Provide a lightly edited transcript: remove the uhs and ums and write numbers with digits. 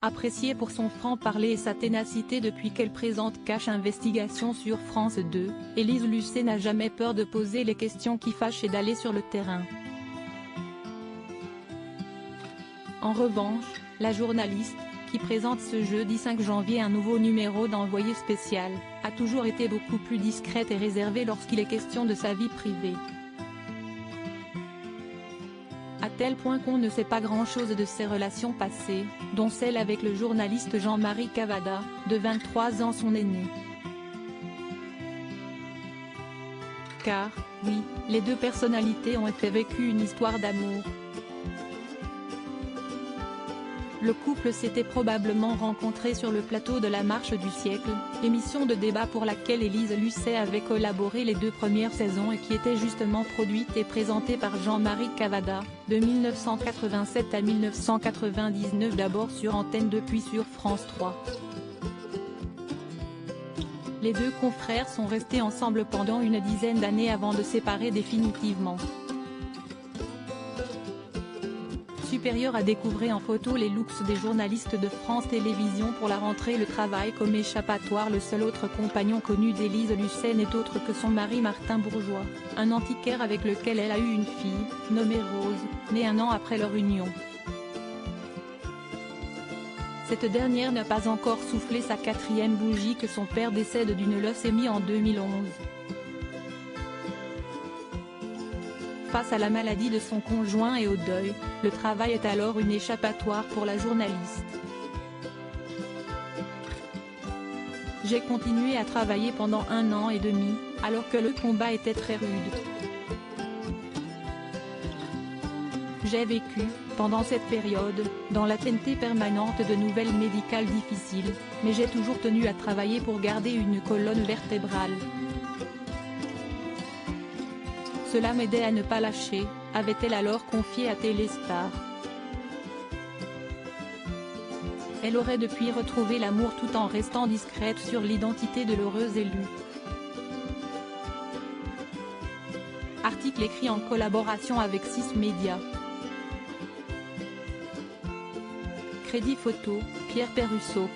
Appréciée pour son franc-parler et sa ténacité depuis qu'elle présente Cache Investigation sur France 2, Élise Lucet n'a jamais peur de poser les questions qui fâchent et d'aller sur le terrain. En revanche, la journaliste, qui présente ce jeudi 5 janvier un nouveau numéro d'Envoyé spécial, a toujours été beaucoup plus discrète et réservée lorsqu'il est question de sa vie privée. À tel point qu'on ne sait pas grand-chose de ses relations passées, dont celle avec le journaliste Jean-Marie Cavada, de 23 ans son aîné. Car, oui, les deux personnalités ont vécu une histoire d'amour. Le couple s'était probablement rencontré sur le plateau de La Marche du siècle, émission de débat pour laquelle Élise Lucet avait collaboré les 2 premières saisons et qui était justement produite et présentée par Jean-Marie Cavada, de 1987 à 1999 d'abord sur Antenne 2 puis sur France 3. Les deux confrères sont restés ensemble pendant une dizaine d'années avant de séparer définitivement. Supérieur à découvrir en photo les looks des journalistes de France Télévisions pour la rentrée. Le travail comme échappatoire. Le seul autre compagnon connu d'Élise Lucet n'est autre que son mari Martin Bourgeois, un antiquaire avec lequel elle a eu une fille, nommée Rose, née un an après leur union. Cette dernière n'a pas encore soufflé sa 4e bougie que son père décède d'une leucémie en 2011. Face à la maladie de son conjoint et au deuil, le travail est alors une échappatoire pour la journaliste. J'ai continué à travailler pendant 1 an et demi, alors que le combat était très rude. J'ai vécu, pendant cette période, dans l'attente permanente de nouvelles médicales difficiles, mais j'ai toujours tenu à travailler pour garder une colonne vertébrale. Cela m'aidait à ne pas lâcher, avait-elle alors confié à Téléstar. Elle aurait depuis retrouvé l'amour tout en restant discrète sur l'identité de l'heureuse élue. Article écrit en collaboration avec 6 médias. Crédit photo, Pierre Perrusso.